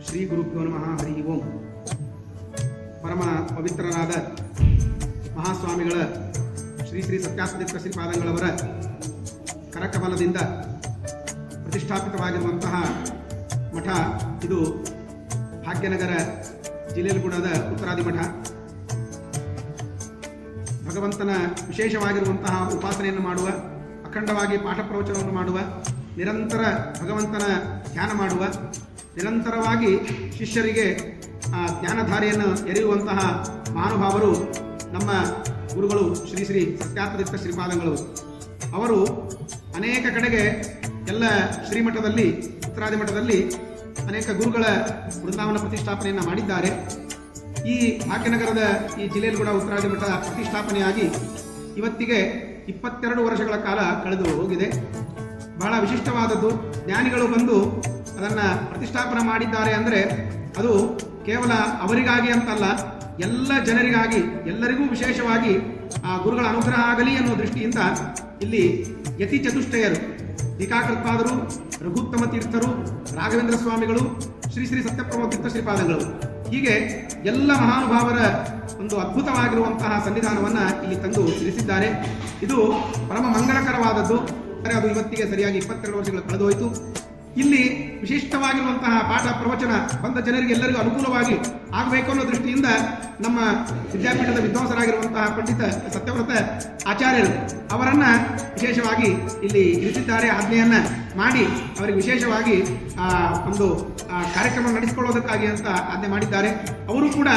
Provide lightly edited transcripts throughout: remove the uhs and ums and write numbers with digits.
ಶ್ರೀ ಗುರುಭ್ಯೋ ನಮಃ. ಹರಿ ಓಂ. ಪರಮ ಪವಿತ್ರರಾದ ಮಹಾಸ್ವಾಮಿಗಳ ಶ್ರೀ ಶ್ರೀ ಸತ್ಯಾಸದಿತ್ತ ಶ್ರೀಪಾದಂಗಳವರ ಕರಕಮಲದಿಂದ ಪ್ರತಿಷ್ಠಾಪಿತವಾಗಿರುವಂತಹ ಮಠ ಇದು ಭಾಗ್ಯನಗರ ಜಿಲ್ಲೆಯಲ್ಗೂಡದ ಉತ್ತರಾದಿ ಮಠ. ಭಗವಂತನ ವಿಶೇಷವಾಗಿರುವಂತಹ ಉಪಾಸನೆಯನ್ನು ಮಾಡುವ, ಅಖಂಡವಾಗಿ ಪಾಠ ಪ್ರವಚನವನ್ನು ಮಾಡುವ, ನಿರಂತರ ಭಗವಂತನ ಧ್ಯಾನ ಮಾಡುವ, ನಿರಂತರವಾಗಿ ಶಿಷ್ಯರಿಗೆ ಜ್ಞಾನಧಾರೆಯನ್ನು ಎರೆಯುವಂತಹ ಮಹಾನುಭಾವರು ನಮ್ಮ ಗುರುಗಳು ಶ್ರೀ ಶ್ರೀ ಸತ್ಯಾಸದಿತ್ತ ಶ್ರೀಪಾದಂಗಳು. ಅವರು ಅನೇಕ ಕಡೆಗೆ ಎಲ್ಲ ಶ್ರೀಮಠದಲ್ಲಿ, ಉತ್ತರಾದಿ ಮಠದಲ್ಲಿ ಅನೇಕ ಗುರುಗಳ ವೃಂದಾವನ ಪ್ರತಿಷ್ಠಾಪನೆಯನ್ನು ಮಾಡಿದ್ದಾರೆ. ಈ ಭಾಗ್ಯನಗರದ ಈ ಜಿಲ್ಲೆಯಲ್ಲಿ ಕೂಡ ಉತ್ತರಾದಿ ಮಠ ಪ್ರತಿಷ್ಠಾಪನೆಯಾಗಿ ಇವತ್ತಿಗೆ 22 ವರ್ಷಗಳ ಕಾಲ ಕಳೆದು ಹೋಗಿದೆ. ಬಹಳ ವಿಶಿಷ್ಟವಾದದ್ದು. ಜ್ಞಾನಿಗಳು ಬಂದು ಅದನ್ನು ಪ್ರತಿಷ್ಠಾಪನೆ ಮಾಡಿದ್ದಾರೆ ಅಂದರೆ ಅದು ಕೇವಲ ಅವರಿಗಾಗಿ ಅಂತಲ್ಲ, ಎಲ್ಲ ಜನರಿಗಾಗಿ, ಎಲ್ಲರಿಗೂ ವಿಶೇಷವಾಗಿ ಆ ಗುರುಗಳ ಅನುಗ್ರಹ ಆಗಲಿ ಅನ್ನೋ ದೃಷ್ಟಿಯಿಂದ ಇಲ್ಲಿ ಯತಿ ಚತುಷ್ಟಯರು, ಟೀಕಾಕೃತ್ಪಾದರು, ರಘುತ್ತಮ ತೀರ್ಥರು, ರಾಘವೇಂದ್ರ ಸ್ವಾಮಿಗಳು, ಶ್ರೀ ಶ್ರೀ ಸತ್ಯಪ್ರಭು ತೀರ್ಥ ಶ್ರೀಪಾದಂಗಳು, ಹೀಗೆ ಎಲ್ಲ ಮಹಾನುಭಾವರ ಒಂದು ಅದ್ಭುತವಾಗಿರುವಂತಹ ಸನ್ನಿಧಾನವನ್ನು ಇಲ್ಲಿ ತಂದು ತಿಳಿಸಿದ್ದಾರೆ. ಇದು ಪರಮ ಮಂಗಳಕರವಾದದ್ದು. ಅದು ಇವತ್ತಿಗೆ ಸರಿಯಾಗಿ 22 ವರ್ಷಗಳು ಕಳೆದೋಯಿತು. ಇಲ್ಲಿ ವಿಶಿಷ್ಟವಾಗಿರುವಂತಹ ಪಾಠ ಪ್ರವಚನ ಬಂದ ಜನರಿಗೆ ಎಲ್ಲರಿಗೂ ಅನುಕೂಲವಾಗಿ ಆಗಬೇಕು ಅನ್ನೋ ದೃಷ್ಟಿಯಿಂದ ನಮ್ಮ ವಿದ್ಯಾಪೀಠದ ವಿದ್ವಾಂಸರಾಗಿರುವಂತಹ ಪಂಡಿತ ಸತ್ಯವ್ರತ ಆಚಾರ್ಯರು ಅವರನ್ನ ವಿಶೇಷವಾಗಿ ಇಲ್ಲಿ ಇರಿಸಿದ್ದಾರೆ. ಆಜ್ಞೆಯನ್ನ ಮಾಡಿ ಅವರಿಗೆ ವಿಶೇಷವಾಗಿ ಒಂದು ಕಾರ್ಯಕ್ರಮ ನಡೆಸಿಕೊಳ್ಳೋದಕ್ಕಾಗಿ ಅಂತ ಆಜ್ಞೆ ಮಾಡಿದ್ದಾರೆ. ಅವರು ಕೂಡ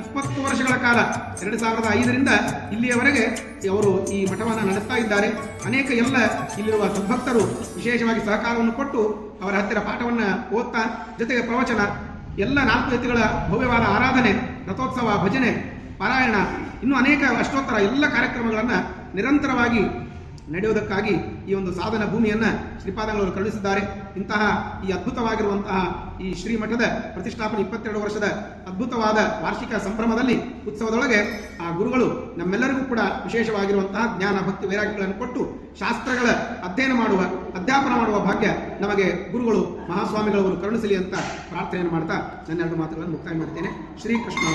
20 ವರ್ಷಗಳ ಕಾಲ 2005ರಿಂದ ಇಲ್ಲಿಯವರೆಗೆ ಅವರು ಈ ಮಠವನ್ನು ನಡೆಸ್ತಾ ಇದ್ದಾರೆ. ಅನೇಕ ಎಲ್ಲ ಇಲ್ಲಿರುವ ಸದ್ಭಕ್ತರು ವಿಶೇಷವಾಗಿ ಸಹಕಾರವನ್ನು ಕೊಟ್ಟು ಅವರ ಹತ್ತಿರ ಪಾಠವನ್ನು ಓದ್ತಾ, ಜೊತೆಗೆ ಪ್ರವಚನ, ಎಲ್ಲ 4 ಯತಿಗಳ ಭವ್ಯವಾದ ಆರಾಧನೆ, ರಥೋತ್ಸವ, ಭಜನೆ, ಪಾರಾಯಣ, ಇನ್ನೂ ಅನೇಕ ಅಷ್ಟೋತ್ತರ ಎಲ್ಲ ಕಾರ್ಯಕ್ರಮಗಳನ್ನು ನಿರಂತರವಾಗಿ ನಡೆಯುವುದಕ್ಕಾಗಿ ಈ ಒಂದು ಸಾಧನ ಭೂಮಿಯನ್ನು ಶ್ರೀಪಾದಂಗಳವರು ಕರುಣಿಸಿದ್ದಾರೆ. ಇಂತಹ ಈ ಅದ್ಭುತವಾಗಿರುವಂತಹ ಈ ಶ್ರೀಮಠದ ಪ್ರತಿಷ್ಠಾಪನೆ 22 ವರ್ಷದ ಅದ್ಭುತವಾದ ವಾರ್ಷಿಕ ಸಂಭ್ರಮದಲ್ಲಿ, ಉತ್ಸವದೊಳಗೆ ಆ ಗುರುಗಳು ನಮ್ಮೆಲ್ಲರಿಗೂ ಕೂಡ ವಿಶೇಷವಾಗಿರುವಂತಹ ಜ್ಞಾನ, ಭಕ್ತಿ, ವೈರಾಗ್ಯಗಳನ್ನು ಕೊಟ್ಟು ಶಾಸ್ತ್ರಗಳ ಅಧ್ಯಯನ ಮಾಡುವ, ಅಧ್ಯಾಪನ ಮಾಡುವ ಭಾಗ್ಯ ನಮಗೆ ಗುರುಗಳು ಮಹಾಸ್ವಾಮಿಗಳವರು ಕರುಣಿಸಲಿ ಅಂತ ಪ್ರಾರ್ಥನೆಯನ್ನು ಮಾಡ್ತಾ ನನ್ನ 2 ಮಾತುಗಳನ್ನು ಮುಕ್ತಾಯ ಮಾಡ್ತೇನೆ. ಶ್ರೀಕೃಷ್ಣ.